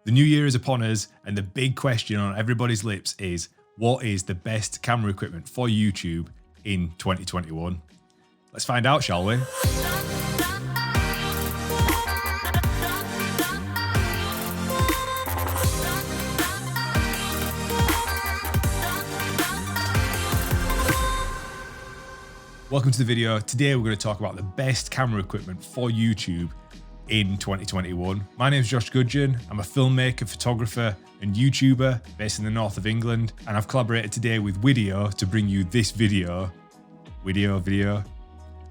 The new year is upon us, and the big question on everybody's lips is, what is the best camera equipment for YouTube in 2021? Let's find out, shall we? Welcome to the video. Today we're going to talk about the best camera equipment for YouTube in 2021. My name is Josh Gudgeon. I'm a filmmaker, photographer, and YouTuber based in the north of England, and I've collaborated today with Wedio to bring you this video. Video.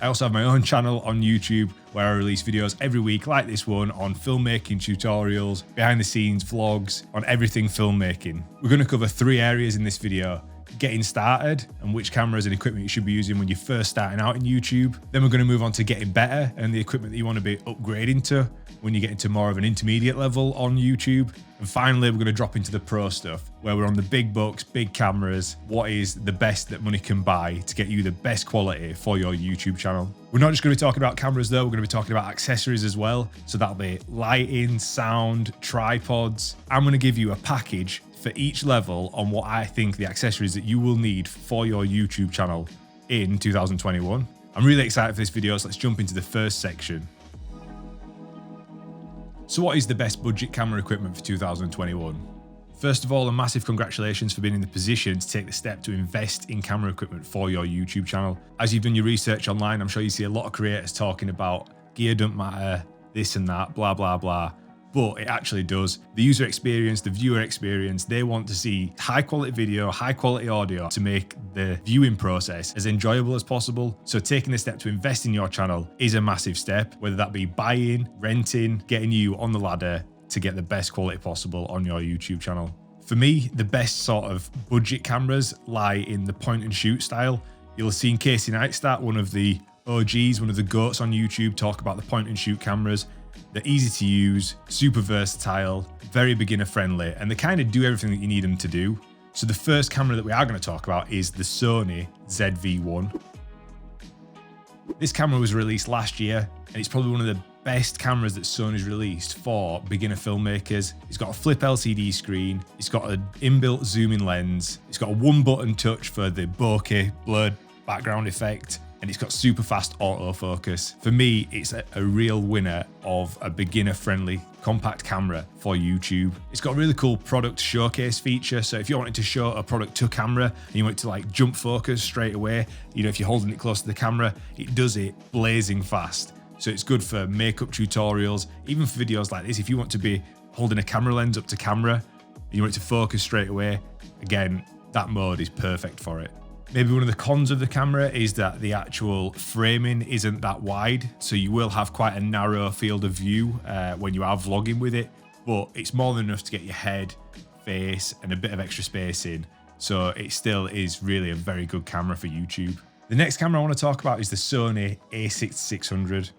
I also have my own channel on YouTube where I release videos every week like this one on filmmaking tutorials, behind the scenes vlogs, on everything filmmaking. We're going to cover three areas in this video: getting started and which cameras and equipment you should be using when you're first starting out in YouTube. Then we're going to move on to getting better and the equipment that you want to be upgrading to when you get into more of an intermediate level on YouTube. And finally, we're going to drop into the pro stuff where we're on the big bucks, big cameras. What is the best that money can buy to get you the best quality for your YouTube channel? We're not just going to be talking about cameras though, we're going to be talking about accessories as well. So that'll be lighting, sound, tripods. I'm going to give you a package for each level on what I think the accessories that you will need for your YouTube channel in 2021. I'm really excited for this video, so let's jump into the first section. So what is the best budget camera equipment for 2021? First of all, a massive congratulations for being in the position to take the step to invest in camera equipment for your YouTube channel. As you've done your research online, I'm sure you see a lot of creators talking about gear don't matter, this and that, blah, blah, blah. But it actually does. The user experience, the viewer experience, they want to see high quality video, high quality audio to make the viewing process as enjoyable as possible. So taking the step to invest in your channel is a massive step, whether that be buying, renting, getting you on the ladder to get the best quality possible on your YouTube channel. For me, the best sort of budget cameras lie in the point and shoot style. You'll have seen Casey Neistat, one of the OGs, one of the GOATs on YouTube, talk about the point and shoot cameras. They're easy to use, super versatile, very beginner friendly, and they kind of do everything that you need them to do. So the first camera that we are going to talk about is the Sony ZV-1. This camera was released last year, and it's probably one of the best cameras that Sony's released for beginner filmmakers. It's got a flip LCD screen, it's got an inbuilt zooming lens, it's got a one button touch for the bokeh blurred background effect, and it's got super fast autofocus. For me, it's a real winner of a beginner-friendly compact camera for YouTube. It's got a really cool product showcase feature. So if you're wanting to show a product to camera and you want it to like jump focus straight away, you know, if you're holding it close to the camera, it does it blazing fast. So it's good for makeup tutorials, even for videos like this. If you want to be holding a camera lens up to camera and you want it to focus straight away, again, that mode is perfect for it. Maybe one of the cons of the camera is that the actual framing isn't that wide, so you will have quite a narrow field of view when you are vlogging with it, but it's more than enough to get your head, face, and a bit of extra space in, so it still is really a very good camera for YouTube. The next camera I want to talk about is the Sony a6600.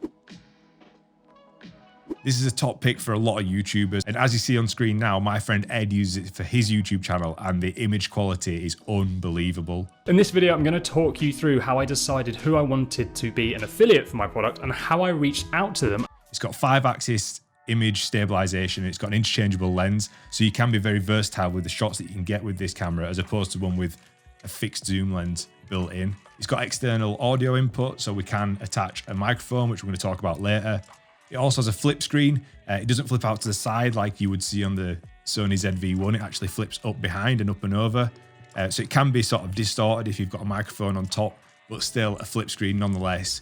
This is a top pick for a lot of YouTubers, and as you see on screen now, my friend Ed uses it for his YouTube channel and the image quality is unbelievable. In this video, I'm going to talk you through how I decided who I wanted to be an affiliate for my product and how I reached out to them. It's got 5-axis image stabilization, it's got an interchangeable lens, so you can be very versatile with the shots that you can get with this camera as opposed to one with a fixed zoom lens built in. It's got external audio input, so we can attach a microphone, which we're going to talk about later. It also has a flip screen. It doesn't flip out to the side like you would see on the Sony ZV-1. It actually flips up behind and up and over. So it can be sort of distorted if you've got a microphone on top, but still a flip screen nonetheless.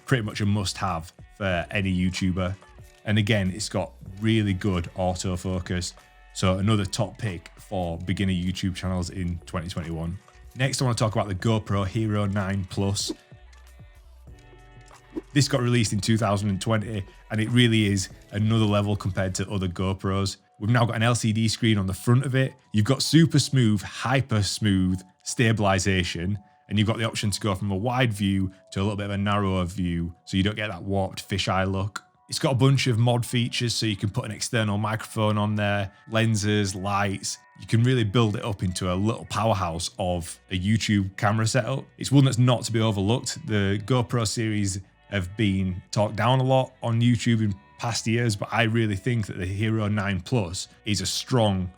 Pretty much a must-have for any YouTuber. And again, it's got really good autofocus. So another top pick for beginner YouTube channels in 2021. Next, I want to talk about the GoPro Hero 9 Plus. This got released in 2020 and it really is another level compared to other GoPros. We've now got an LCD screen on the front of it. You've got super smooth, hyper smooth stabilization, and you've got the option to go from a wide view to a little bit of a narrower view so you don't get that warped fisheye look. It's got a bunch of mod features, so you can put an external microphone on there, lenses, lights. You can really build it up into a little powerhouse of a YouTube camera setup. It's one that's not to be overlooked. The GoPro series have been talked down a lot on YouTube in past years, but I really think that the Hero 9 Plus is a strong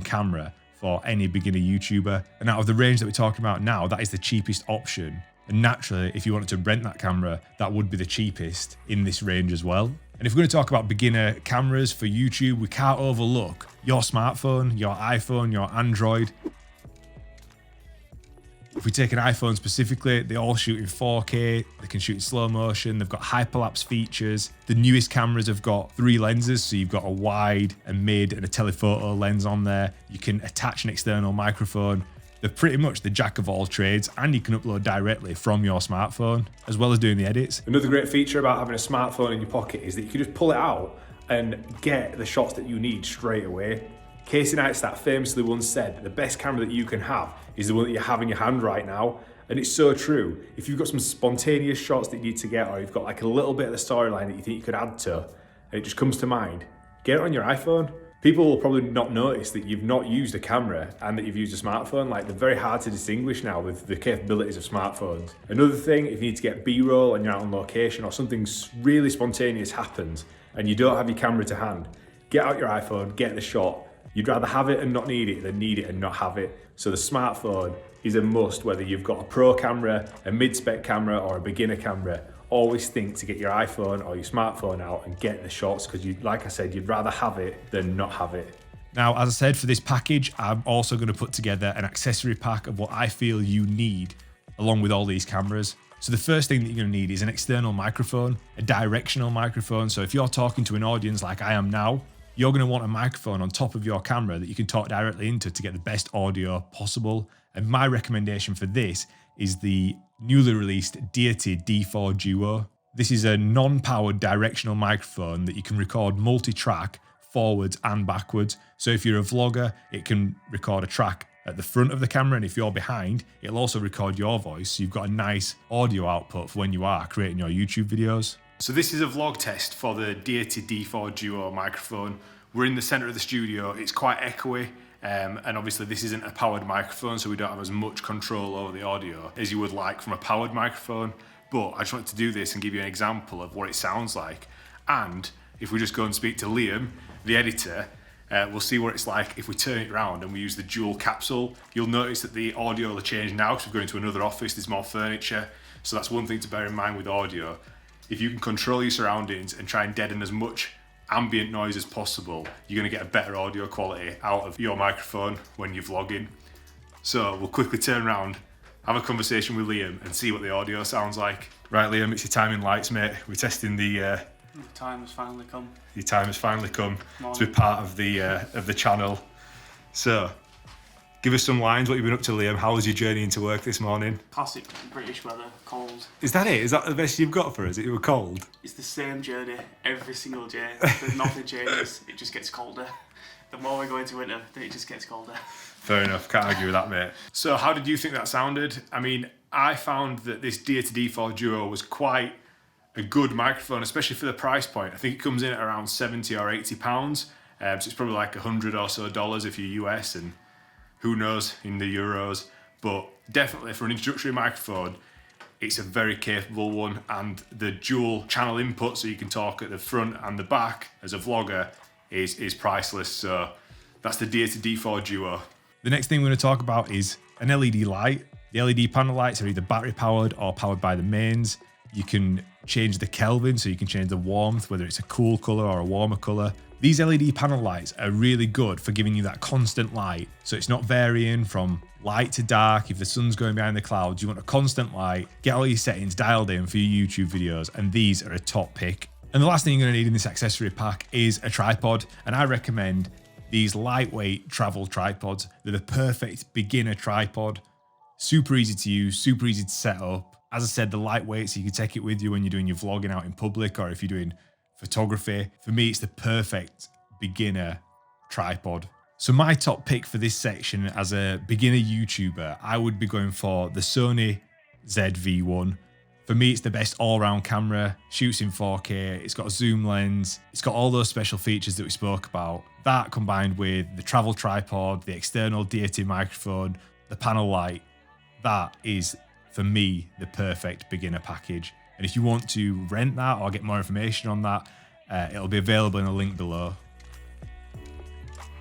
camera for any beginner YouTuber. And out of the range that we're talking about now, that is the cheapest option. And naturally, if you wanted to rent that camera, that would be the cheapest in this range as well. And if we're going to talk about beginner cameras for YouTube, we can't overlook your smartphone, your iPhone, your Android. If we take an iPhone specifically, they all shoot in 4K, they can shoot in slow motion, they've got hyperlapse features. The newest cameras have got 3 lenses, so you've got a wide, a mid, and a telephoto lens on there. You can attach an external microphone. They're pretty much the jack of all trades, and you can upload directly from your smartphone, as well as doing the edits. Another great feature about having a smartphone in your pocket is that you can just pull it out and get the shots that you need straight away. Casey Neistat famously once said that the best camera that you can have is the one that you have in your hand right now. And it's so true. If you've got some spontaneous shots that you need to get, or you've got like a little bit of the storyline that you think you could add to, and it just comes to mind, get it on your iPhone. People will probably not notice that you've not used a camera and that you've used a smartphone. Like, they're very hard to distinguish now with the capabilities of smartphones. Another thing, if you need to get B-roll and you're out on location or something really spontaneous happens and you don't have your camera to hand, get out your iPhone, get the shot. You'd rather have it and not need it than need it and not have it. So the smartphone is a must, whether you've got a pro camera, a mid-spec camera, or a beginner camera. Always think to get your iPhone or your smartphone out and get the shots, because like I said, you'd rather have it than not have it. Now, as I said, for this package, I'm also going to put together an accessory pack of what I feel you need along with all these cameras. So the first thing that you're going to need is an external microphone, a directional microphone. So if you're talking to an audience like I am now, you're going to want a microphone on top of your camera that you can talk directly into to get the best audio possible. And my recommendation for this is the newly released Deity D4 Duo. This is a non-powered directional microphone that you can record multi-track forwards and backwards. So if you're a vlogger, it can record a track at the front of the camera, and if you're behind, it'll also record your voice. So you've got a nice audio output for when you are creating your YouTube videos. So this is a vlog test for the Deity D4 Duo microphone. We're in the center of the studio. It's quite echoey. And obviously this isn't a powered microphone, so we don't have as much control over the audio as you would like from a powered microphone. But I just wanted to do this and give you an example of what it sounds like. And if we just go and speak to Liam, the editor, we'll see what it's like if we turn it around and we use the dual capsule. You'll notice that the audio will change now because we're going to another office, there's more furniture. So that's one thing to bear in mind with audio. If you can control your surroundings and try and deaden as much ambient noise as possible, you're going to get a better audio quality out of your microphone when you're vlogging. So we'll quickly turn around, have a conversation with Liam and see what the audio sounds like. Right, Liam, it's your time in lights, mate. We're testing the time has finally come. Your time has finally come to be part of the channel. So give us some lines, what you've been up to, Liam. How was your journey into work this morning? Classic British weather, cold. Is that it? Is that the best you've got for us? It was cold? It's the same journey every single day. There's nothing changes, it just gets colder. The more we go into winter, then it just gets colder. Fair enough, can't argue with that, mate. So how did you think that sounded? I mean, I found that this Deity D4 Duo was quite a good microphone, especially for the price point. I think it comes in at around 70 or 80 pounds. So it's probably like $100 or so if you're US, and who knows in the euros, but definitely for an introductory microphone, it's a very capable one, and the dual channel input, so you can talk at the front and the back as a vlogger, is priceless. So that's the Deity D4 Duo. The next thing we're going to talk about is an LED light. The LED panel lights are either battery powered or powered by the mains. You can change the Kelvin, so you can change the warmth, whether it's a cool color or a warmer color. These LED panel lights are really good for giving you that constant light. So it's not varying from light to dark. If the sun's going behind the clouds, you want a constant light. Get all your settings dialed in for your YouTube videos, and these are a top pick. And the last thing you're going to need in this accessory pack is a tripod. And I recommend these lightweight travel tripods. They're the perfect beginner tripod. Super easy to use, super easy to set up. As I said, the lightweight, so you can take it with you when you're doing your vlogging out in public, or if you're doing photography. For me, it's the perfect beginner tripod. So my top pick for this section as a beginner YouTuber, I would be going for the Sony ZV-1. For me, it's the best all-round camera, shoots in 4K, it's got a zoom lens, it's got all those special features that we spoke about. That combined with the travel tripod, the external Deity microphone, the panel light, that is, for me, the perfect beginner package. And if you want to rent that or get more information on that, It'll be available in a link below.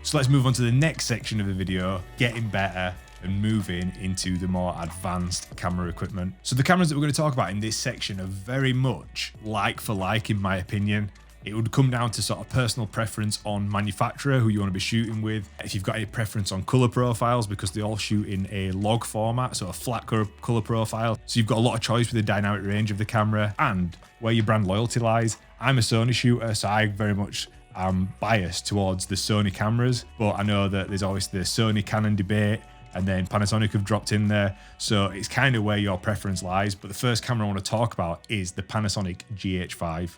So let's move on to the next section of the video, getting better and moving into the more advanced camera equipment. So the cameras that we're going to talk about in this section are very much like for like, in my opinion. It would come down to sort of personal preference on manufacturer, who you want to be shooting with. If you've got any preference on color profiles, because they all shoot in a log format, so a flat color profile. So you've got a lot of choice with the dynamic range of the camera and where your brand loyalty lies. I'm a Sony shooter, so I very much am biased towards the Sony cameras, but I know that there's always the Sony Canon debate, and then Panasonic have dropped in there. So it's kind of where your preference lies. But the first camera I want to talk about is the Panasonic GH5.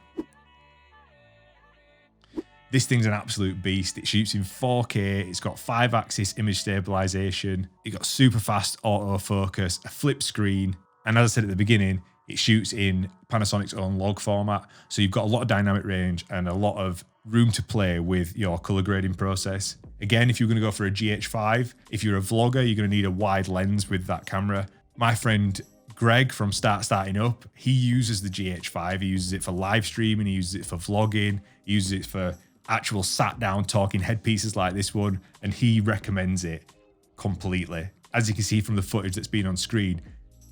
This thing's an absolute beast. It shoots in 4K. It's got 5-axis image stabilization. It got super fast autofocus, a flip screen. And as I said at the beginning, it shoots in Panasonic's own log format. So you've got a lot of dynamic range and a lot of room to play with your color grading process. Again, if you're going to go for a GH5, if you're a vlogger, you're going to need a wide lens with that camera. My friend Greg from Starting Up, he uses the GH5. He uses it for live streaming. He uses it for vlogging. He uses it for actual sat down talking headpieces like this one, and he recommends it completely. As you can see from the footage that's been on screen,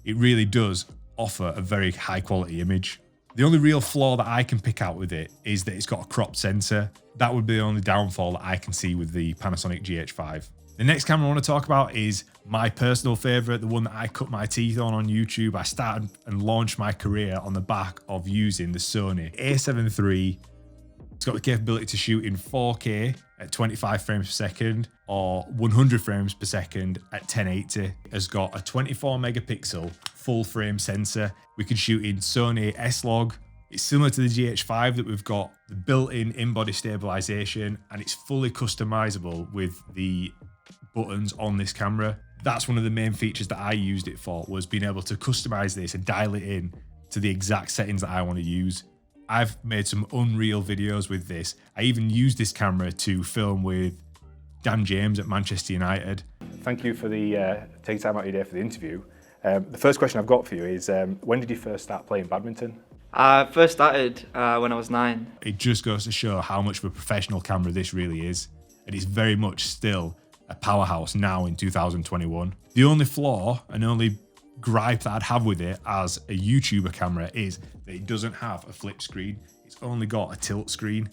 it really does offer a very high quality image. The only real flaw that I can pick out with it is that it's got a cropped sensor. That would be the only downfall that I can see with the Panasonic GH5. The next camera I want to talk about is my personal favorite, the one that I cut my teeth on YouTube. I started and launched my career on the back of using the Sony A7 III. It's got the capability to shoot in 4K at 25 frames per second or 100 frames per second at 1080. It's got a 24 megapixel full frame sensor. We can shoot in Sony S-Log. It's similar to the GH5 that we've got the built-in in-body stabilization, and it's fully customizable with the buttons on this camera. That's one of the main features that I used it for, was being able to customize this and dial it in to the exact settings that I want to use. I've made some unreal videos with this. I even used this camera to film with Dan James at Manchester United. Thank you for the taking time out of your day for the interview. The first question I've got for you is, when did you first start playing badminton? I first started when I was 9. It just goes to show how much of a professional camera this really is. And it's very much still a powerhouse now in 2021. The only flaw and only gripe that I'd have with it as a YouTuber camera is that it doesn't have a flip screen. It's only got a tilt screen,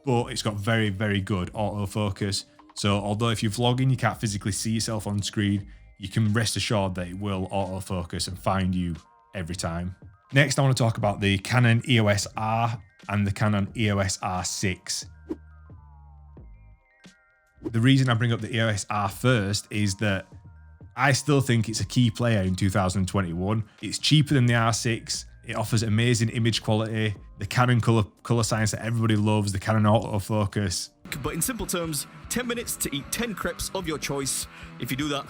but it's got very, very good autofocus. So although if you're vlogging, you can't physically see yourself on screen, you can rest assured that it will autofocus and find you every time. Next, I want to talk about the Canon EOS R and the Canon EOS R6. The reason I bring up the EOS R first is that I still think it's a key player in 2021. It's cheaper than the R6. It offers amazing image quality, the Canon color science that everybody loves, the Canon autofocus. But in simple terms, 10 minutes to eat 10 crepes of your choice. If you do that,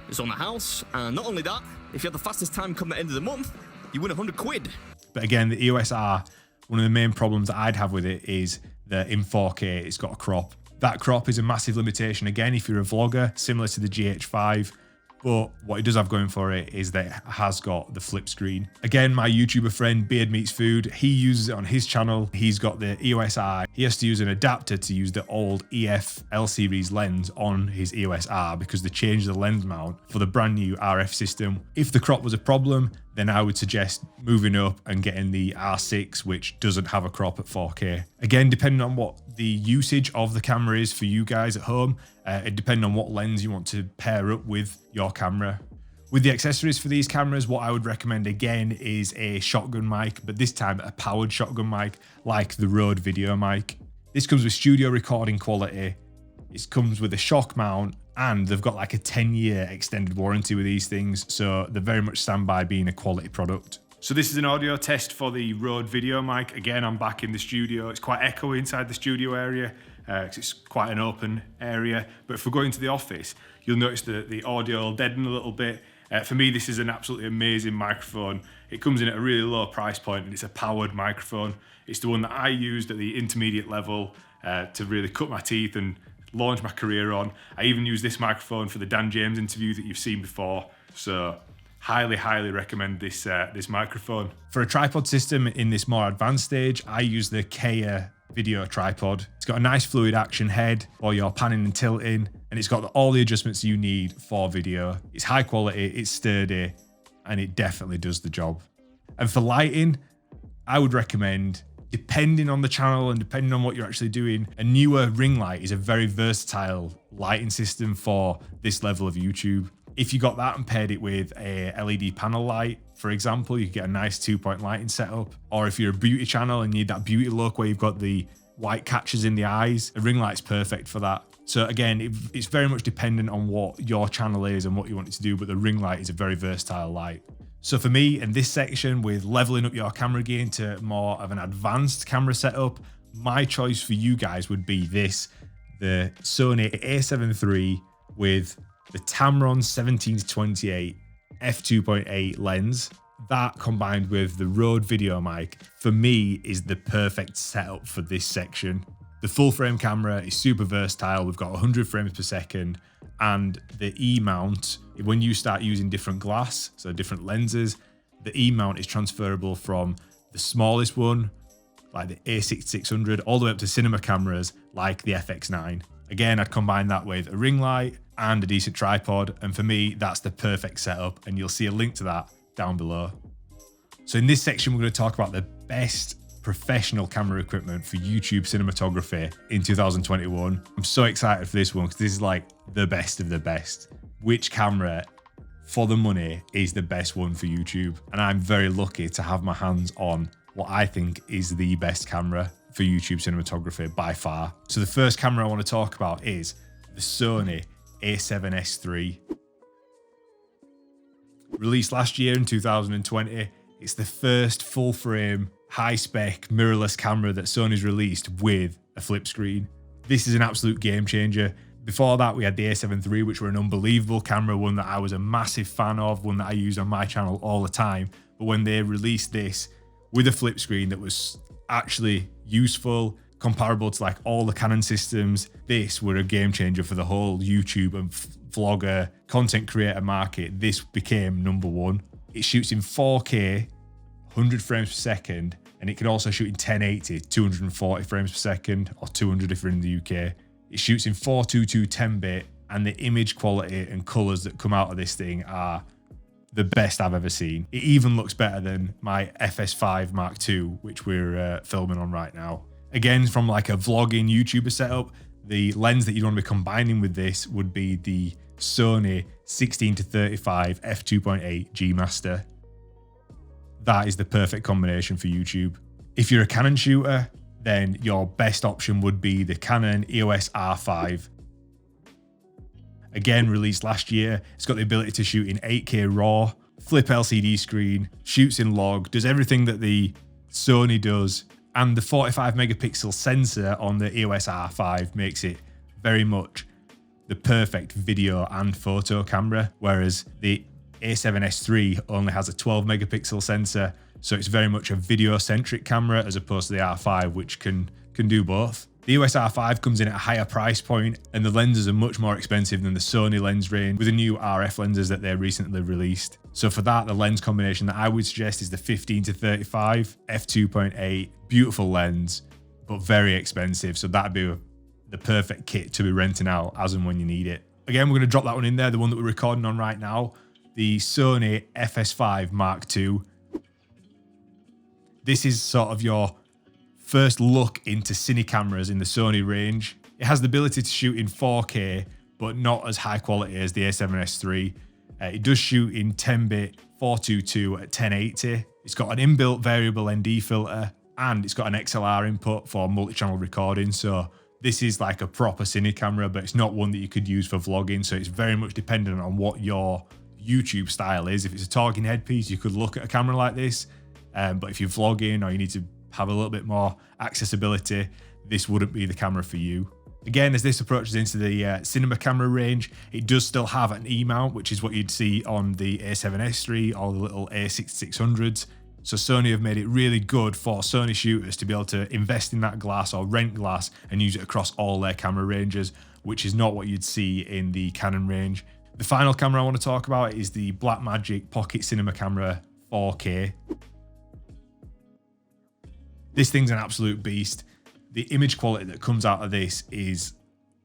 it's on the house. And not only that, if you have the fastest time come the end of the month, you win 100 quid. But again, the EOS R, one of the main problems that I'd have with it is that in 4K, it's got a crop. That crop is a massive limitation. Again, if you're a vlogger, similar to the GH5, but what it does have going for it is that it has got the flip screen. Again, my YouTuber friend Beard Meets Food, he uses it on his channel. He's got the EOS R. He has to use an adapter to use the old EF L series lens on his EOS R because they changed the lens mount for the brand new RF system. If the crop was a problem, then I would suggest moving up and getting the R6, which doesn't have a crop at 4K. Again, depending on what the usage of the camera is for you guys at home, it depends on what lens you want to pair up with your camera. With the accessories for these cameras, what I would recommend again is a shotgun mic, but this time a powered shotgun mic like the Rode video mic. This comes with studio recording quality. It comes with a shock mount, and they've got like a 10-year extended warranty with these things, so they very much stand by being a quality product. So this is an audio test for the Rode video mic. Again, I'm back in the studio. It's quite echoey inside the studio area because it's quite an open area. But if we're going to the office, you'll notice that the audio will deaden a little bit. For me, this is an absolutely amazing microphone. It comes in at a really low price point and it's a powered microphone. It's the one that I used at the intermediate level to really cut my teeth and launch my career on. I even used this microphone for the Dan James interview that you've seen before. So highly recommend this this microphone. For a tripod system in this more advanced stage, I use the Kea video tripod. It's got a nice fluid action head for your panning and tilting, and it's got all the adjustments you need for video. It's high quality, it's sturdy, and it definitely does the job. And for lighting, I would recommend, depending on the channel and depending on what you're actually doing, a newer ring light is a very versatile lighting system for this level of YouTube. If you got that and paired it with a LED panel light, for example, you get a nice 2-point lighting setup. Or if you're a beauty channel and you need that beauty look where you've got the white catches in the eyes, a ring light's perfect for that. So again, it's very much dependent on what your channel is and what you want it to do, but the ring light is a very versatile light. So for me, in this section with leveling up your camera gear into more of an advanced camera setup, my choice for you guys would be this, the Sony A7 III with the Tamron 17-28 f2.8 lens. That combined with the Rode video mic, for me, is the perfect setup for this section. The full frame camera is super versatile. We've got 100 frames per second, and the E-mount, when you start using different glass, so different lenses, the E-mount is transferable from the smallest one, like the A6600, all the way up to cinema cameras like the FX9. Again, I'd combine that with a ring light and a decent tripod, and for me, that's the perfect setup, and you'll see a link to that down below. So in this section, we're going to talk about the best professional camera equipment for YouTube cinematography in 2021. I'm so excited for this one because this is like the best of the best. Which camera for the money is the best one for YouTube? And I'm very lucky to have my hands on what I think is the best camera for YouTube cinematography by far. So the first camera I want to talk about is the Sony A7S III. Released last year in 2020, it's the first full frame, high spec, mirrorless camera that Sony's released with a flip screen. This is an absolute game changer. Before that, we had the A7 III, which were an unbelievable camera, one that I was a massive fan of, one that I use on my channel all the time. But when they released this with a flip screen that was actually useful, comparable to like all the Canon systems, this were a game changer for the whole YouTube and vlogger content creator market. This became #1. It shoots in 4K, 100 frames per second, and it can also shoot in 1080, 240 frames per second, or 200 if you're in the UK. It shoots in 422 10-bit, and the image quality and colors that come out of this thing are the best I've ever seen. It even looks better than my FS5 Mark II, which we're filming on right now. Again, from like a vlogging YouTuber setup, the lens that you'd want to be combining with this would be the Sony 16-35 f2.8 G Master. That is the perfect combination for YouTube. If you're a Canon shooter, then your best option would be the Canon EOS R5. Again, released last year, it's got the ability to shoot in 8K RAW, flip LCD screen, shoots in log, does everything that the Sony does, and the 45 megapixel sensor on the EOS R5 makes it very much the perfect video and photo camera, whereas the A7S III only has a 12 megapixel sensor, so it's very much a video-centric camera as opposed to the R5, which can do both. The EOS R5 comes in at a higher price point, and the lenses are much more expensive than the Sony lens range with the new RF lenses that they recently released. So for that, the lens combination that I would suggest is the 15-35 f2.8, beautiful lens, but very expensive. So that'd be the perfect kit to be renting out as and when you need it. Again, we're going to drop that one in there, the one that we're recording on right now, the Sony FS5 Mark II. This is sort of your first look into cine cameras in the Sony range. It has the ability to shoot in 4K, but not as high quality as the A7S III. It does shoot in 10-bit 422 at 1080. It's got an inbuilt variable ND filter, and it's got an XLR input for multi-channel recording. So this is like a proper cine camera, but it's not one that you could use for vlogging. So it's very much dependent on what your YouTube style is. If it's a talking headpiece, you could look at a camera like this. But if you're vlogging or you need to have a little bit more accessibility, this wouldn't be the camera for you. Again, as this approaches into the cinema camera range, it does still have an E-mount, which is what you'd see on the A7S III or the little A6600s. So Sony have made it really good for Sony shooters to be able to invest in that glass or rent glass and use it across all their camera ranges, which is not what you'd see in the Canon range. The final camera I want to talk about is the Blackmagic Pocket Cinema Camera 4K. This thing's an absolute beast. The image quality that comes out of this is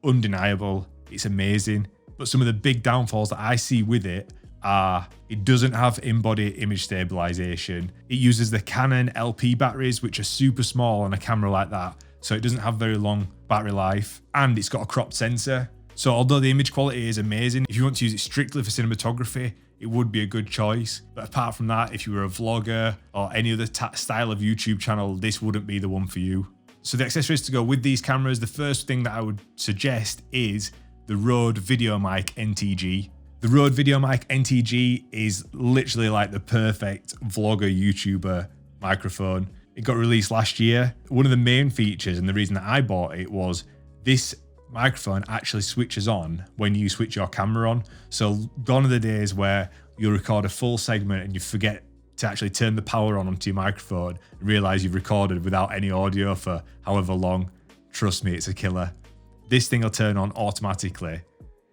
undeniable. It's amazing. But some of the big downfalls that I see with it are it doesn't have in-body image stabilization. It uses the Canon LP batteries, which are super small on a camera like that, so it doesn't have very long battery life, and it's got a cropped sensor. So although the image quality is amazing, if you want to use it strictly for cinematography, it would be a good choice. But apart from that, if you were a vlogger or any other style of YouTube channel, this wouldn't be the one for you. So the accessories to go with these cameras, the first thing that I would suggest is the Rode VideoMic NTG. The Rode VideoMic NTG is literally like the perfect vlogger YouTuber microphone. It got released last year. One of the main features and the reason that I bought it was this microphone actually switches on when you switch your camera on. So gone are the days where you record a full segment and you forget to actually turn the power on onto your microphone and realize you've recorded without any audio for however long. Trust me, it's a killer. This thing will turn on automatically.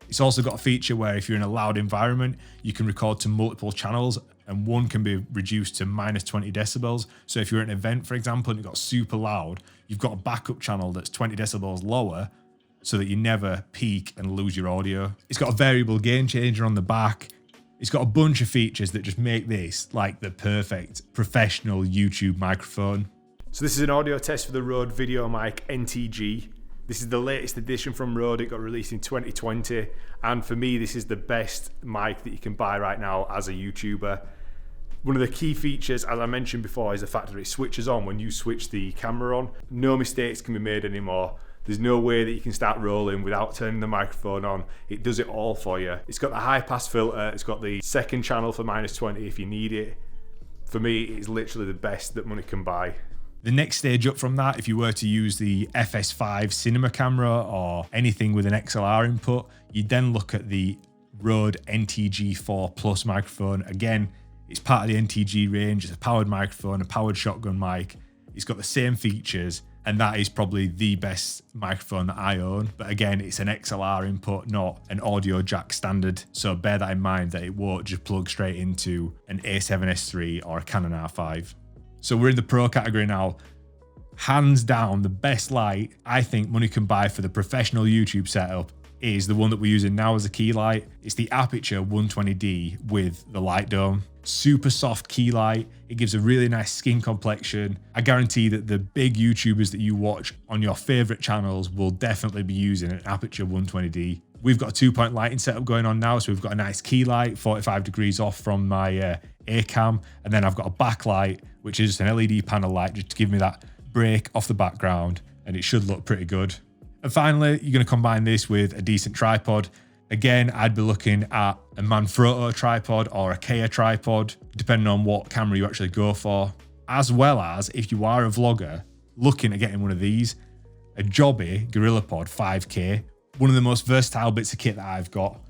It's also got a feature where if you're in a loud environment, you can record to multiple channels and one can be reduced to -20 decibels. So if you're at an event, for example, and it got super loud, you've got a backup channel that's 20 decibels lower so that you never peak and lose your audio. It's got a variable gain changer on the back. It's got a bunch of features that just make this like the perfect professional YouTube microphone. So this is an audio test for the Rode VideoMic NTG. This is the latest edition from Rode. It got released in 2020. And for me, this is the best mic that you can buy right now as a YouTuber. One of the key features, as I mentioned before, is the fact that it switches on when you switch the camera on. No mistakes can be made anymore. There's no way that you can start rolling without turning the microphone on. It does it all for you. It's got the high pass filter. It's got the second channel for -20 if you need it. For me, it's literally the best that money can buy. The next stage up from that, if you were to use the FS5 cinema camera or anything with an XLR input, you'd then look at the Rode NTG4 Plus microphone. Again, it's part of the NTG range. It's a powered microphone, a powered shotgun mic. It's got the same features, and that is probably the best microphone that I own. But again, it's an XLR input, not an audio jack standard. So bear that in mind that it won't just plug straight into an A7S III or a Canon R5. So we're in the Pro category now. Hands down, the best light I think money can buy for the professional YouTube setup is the one that we're using now as a key light. It's the Aputure 120D with the light dome. Super soft key light. It gives a really nice skin complexion. I guarantee that the big YouTubers that you watch on your favorite channels will definitely be using an Aputure 120D. We've got a 2-point lighting setup going on now, so we've got a nice key light, 45 degrees off from my A cam, and then I've got a backlight, which is just an LED panel light just to give me that break off the background, and it should look pretty good. And finally, you're going to combine this with a decent tripod. Again, I'd be looking at a Manfrotto tripod or a Kea tripod, depending on what camera you actually go for. As well as, if you are a vlogger, looking at getting one of these, a Joby GorillaPod 5K, one of the most versatile bits of kit that I've got.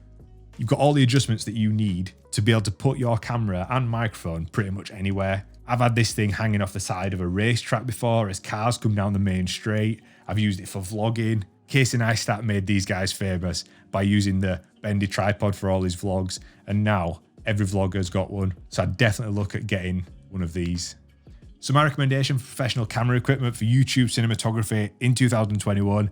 You've got all the adjustments that you need to be able to put your camera and microphone pretty much anywhere. I've had this thing hanging off the side of a racetrack before as cars come down the main straight. I've used it for vlogging. Casey Neistat made these guys famous by using the bendy tripod for all his vlogs, and now every vlogger's got one. So I'd definitely look at getting one of these. So my recommendation for professional camera equipment for YouTube cinematography in 2021,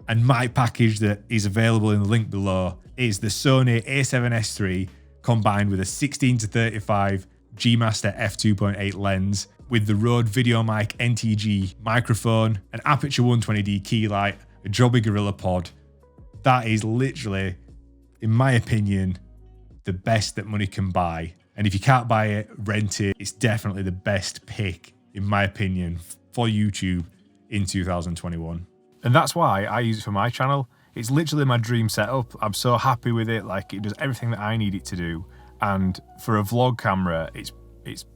and my package that is available in the link below, is the Sony A7S III combined with a 16-35 G Master f2.8 lens with the Rode VideoMic NTG microphone, an Aputure 120D key light, a Joby GorillaPod. That is literally, in my opinion, the best that money can buy. And if you can't buy it, rent it. It's definitely the best pick, in my opinion, for YouTube in 2021. And that's why I use it for my channel. It's literally my dream setup. I'm so happy with it. Like, it does everything that I need it to do. And for a vlog camera, it's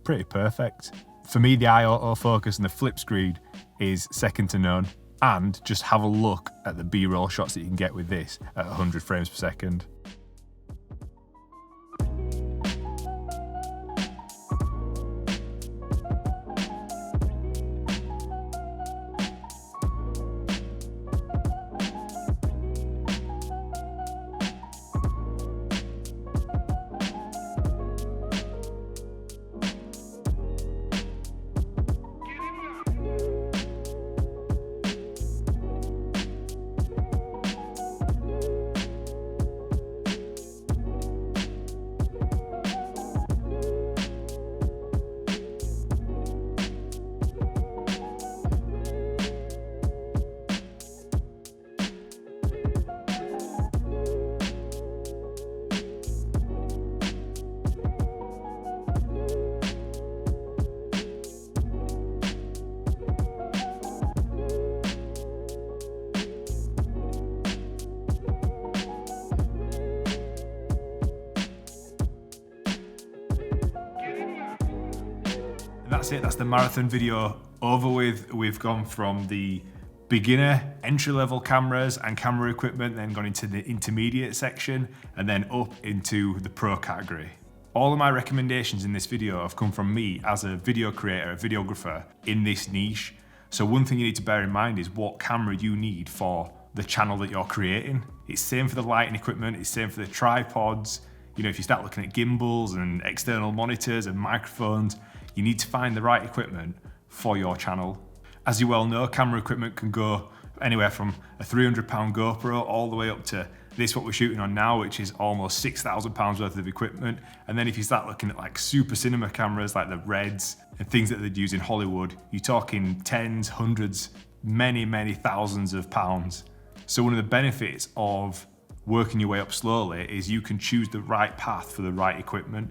pretty perfect. For me, the eye autofocus and the flip screen is second to none. And just have a look at the B-roll shots that you can get with this at 100 frames per second. That's it, that's the marathon video over with. We've gone from the beginner entry-level cameras and camera equipment, then gone into the intermediate section, and then up into the pro category. All of my recommendations in this video have come from me as a video creator, a videographer in this niche. So one thing you need to bear in mind is what camera you need for the channel that you're creating. It's same for the lighting equipment, it's same for the tripods. You know, if you start looking at gimbals and external monitors and microphones, you need to find the right equipment for your channel. As you well know, camera equipment can go anywhere from a £300 GoPro all the way up to this, what we're shooting on now, which is almost £6,000 worth of equipment. And then if you start looking at like super cinema cameras like the Reds and things that they'd use in Hollywood, you're talking tens, hundreds, many thousands of pounds. So one of the benefits of working your way up slowly is you can choose the right path for the right equipment.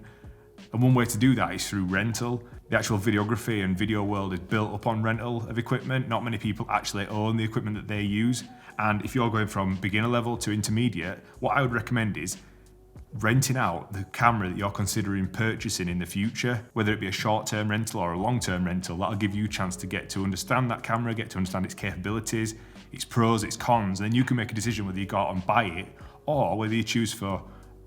And one way to do that is through rental. The actual videography and video world is built upon rental of equipment. Not many people actually own the equipment that they use. And if you're going from beginner level to intermediate, what I would recommend is renting out the camera that you're considering purchasing in the future, whether it be a short-term rental or a long-term rental. That'll give you a chance to get to understand that camera, get to understand its capabilities, its pros, its cons, and then you can make a decision whether you go out and buy it or whether you choose for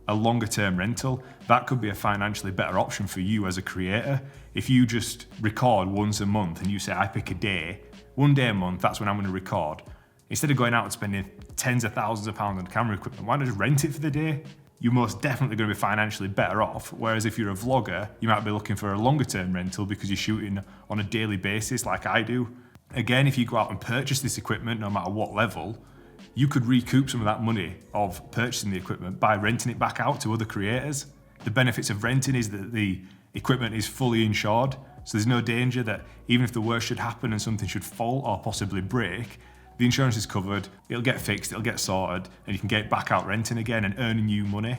a longer term rental. That could be a financially better option for you as a creator. If you just record once a month and you say, I pick a day, one day a month, that's when I'm going to record. Instead of going out and spending tens of thousands of pounds on camera equipment, why not just rent it for the day? You're most definitely going to be financially better off. Whereas if you're a vlogger, you might be looking for a longer term rental because you're shooting on a daily basis like I do. Again, if you go out and purchase this equipment, no matter what level, you could recoup some of that money of purchasing the equipment by renting it back out to other creators. The benefits of renting is that the equipment is fully insured, so there's no danger that even if the worst should happen and something should fall or possibly break, the insurance is covered, it'll get fixed, it'll get sorted, and you can get back out renting again and earning you money.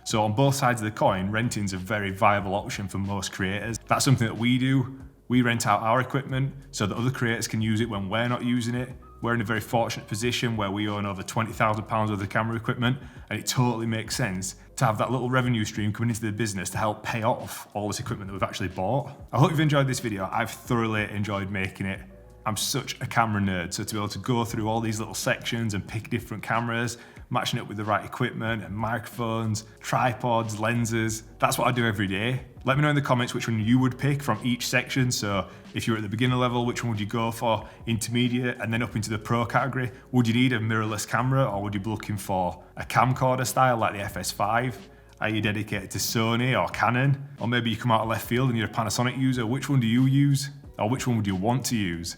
So on both sides of the coin, renting's a very viable option for most creators. That's something that we do. We rent out our equipment so that other creators can use it when we're not using it. We're in a very fortunate position where we own over £20,000 worth of camera equipment, and it totally makes sense to have that little revenue stream coming into the business to help pay off all this equipment that we've actually bought. I hope you've enjoyed this video. I've thoroughly enjoyed making it. I'm such a camera nerd, so to be able to go through all these little sections and pick different cameras, matching it with the right equipment and microphones, tripods, lenses, that's what I do every day. Let me know in the comments which one you would pick from each section. So if you're at the beginner level, which one would you go for? Intermediate and then up into the pro category. Would you need a mirrorless camera or would you be looking for a camcorder style like the FS5? Are you dedicated to Sony or Canon? Or maybe you come out of left field and you're a Panasonic user. Which one do you use? Or which one would you want to use?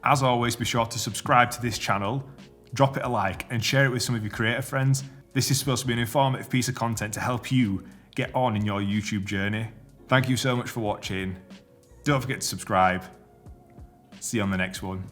As always, be sure to subscribe to this channel, drop it a like and share it with some of your creator friends. This is supposed to be an informative piece of content to help you get on in your YouTube journey. Thank you so much for watching. Don't forget to subscribe. See you on the next one.